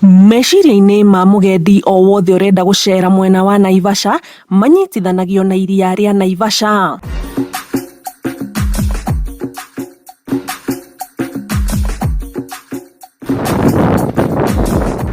Meciria-inĩ ma mugendi o wothe urenda gucera mwena wa Naivasha manyitithanagio na iria ria Naivasha.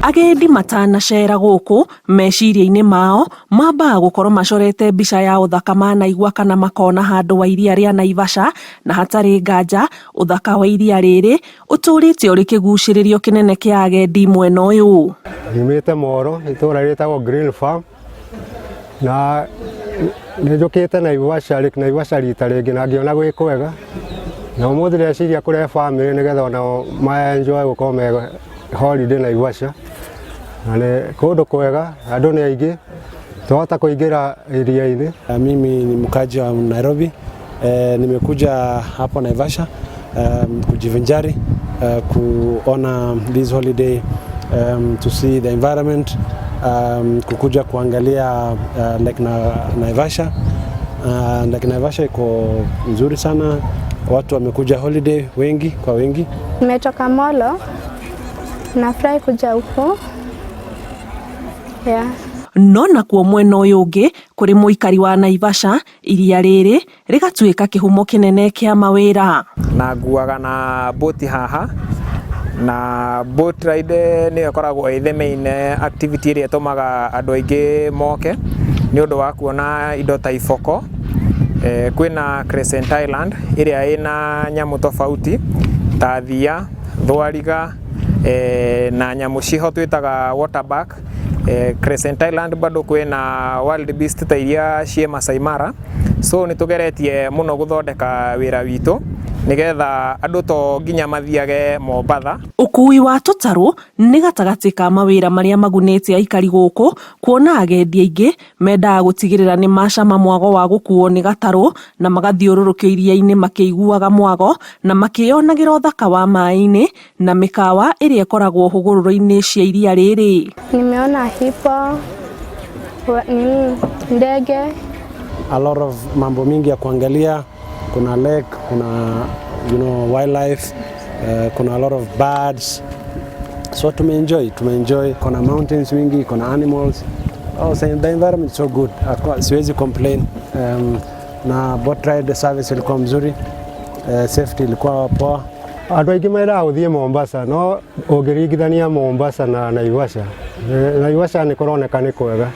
Agendi matanacera guku meciria-inĩ mao mambaga gukorwo macorete mbica ya uthaka manaigua kana makona handu wa iria ria Naivasha, na hatari nganja uthaka wa iria riri uturite uri kiguciririo kinene kia agendi mwena uyu. Nimete Moro itura ritagwo Green Farm na nijukite Naivasha rita ringi na ngiona gwi kwega na umuthi reciria kurehe family nigetha ona ma enjoy gukorwo me holiday Naivasha. Na kundu kwega andu ni aingi tuhota kuingira iria-ini. Mimi ni mkaji wa Nairobi, nimekuja hapa Naivasha kujivinjari, kuona this holiday, to see the environment, kukuja kuangalia Lake Naivasha. Lake Naivasha iko nzuri sana, watu wamekuja holiday wengi kwa wengi. Nimetoka Molo, nafurahi kuja huko. Yeah. Nona kuo mwena uyu ungi kuri muikari wa Naivasha iria riri rigatuika kihumo kinene kia mawira. Na nguaga na boat haha na boat ride ni ikoragwo the main activity iria tumaga andu aingi moke ni undu wa kuona indo ta iboko. Kwina Crescent Island iria ina nyamu tofauti ta thia, thwariga na nyamu ciho twitaga waterback. Crescent Island bado kwina wild beast ta iria cie Masai Mara, so nitugeretie muno guthondeka wira witu nigetha andu to nginya mathiage Mombatha. Ukui wa tutaru ni gatagati ka mawira maria magunite aikari guku, kuona agendi aingi mendaga gutigirira ni macama mwago wa gukuo ni gataru na magathiururukio iria-ini makiiguaga mwago na makionagira uthaka wa mai-ini na mikawa iria ikoragwo hugururu-ini cia iria riri. Nimeona hipo, ndege, a lot of mambo mingi ya kuangalia. Kuna lake, kuna wildlife, kuna a lot of birds, so tumeenjoy. Kuna mountains wingi, kuna animals. So the environment is so good, siwezi complain. Na boat ride service ilikuwa mzuri, safety ilikuwa poa. Andu aingi mera uthie Mombasa no ungiringithania Mombasa na Naivasha. Naivasha ni kuroneka ni kwega.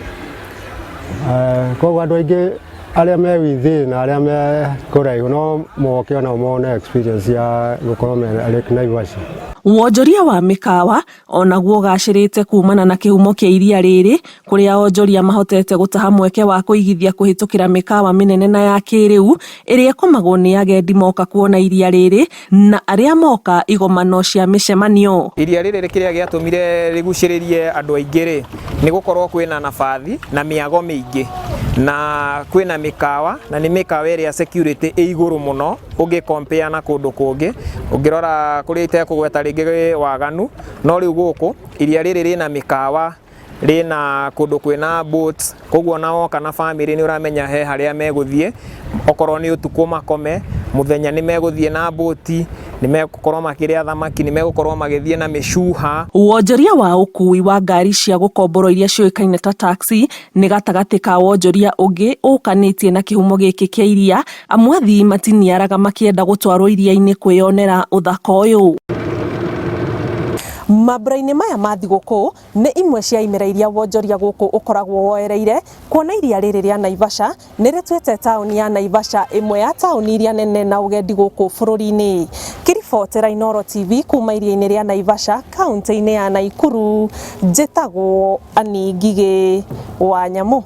Kwa andu aingi aria me withi na aria me kuraihu no moke ona mone experience ya gukorwo me Lake Naivasha. Wonjoria wa mikawa onaguo gacirite kumana na kihumo kia iria riri, kuria onjoria mahotete gutaha mweke wa kuigithia kuhitukira mikawa minene na ya kiriu iria ikomagwo ni agendi moka kuona iria riri na aria moka igomano cia micemanio. Iria riri rikiria giatumire riguciririe andu aingi ri ni gukorwo kwina nafathi na miago mingi na kwina mikawa na ni mikawa iria security iguru muno ugi compare na kundu kungi. Ungirora kuri ite kugweta ringi waganu no riu guku iria riri rina mikawa, rina kundu kwina boats, koguo nao kana family ni uramenya he haria meguthie okorwo ni utuku makome muthenya ni meguthie na boati, ni megukorwo makiria thamaki, ni megukorwo magithie na mishuha. Wonjoria wa ukui wa ngari cia gukomboro iria cioikaine ta taxi ni gatagati ka wonjoria ungi ukanitie na kihumo giki kia iria, amwe athii matiniaraga makienda gutwarwo iria-ini kwionera uthaka uyu. Mabura-ini maya ma thiguku ni imwe cia imera iria wonjoria guku ukoragwo woereire, kuona iria riri ria Naivasha ni rituite tauni ya Naivasha imwe ya tauni iria nene na ugendi guku bururi-ini. Kiribotera Inooro TV kuma iria-ini ria Naivasha kaunti-ini ya Nakuru, njitagwo Ani Ngigĩ wa Nyamu.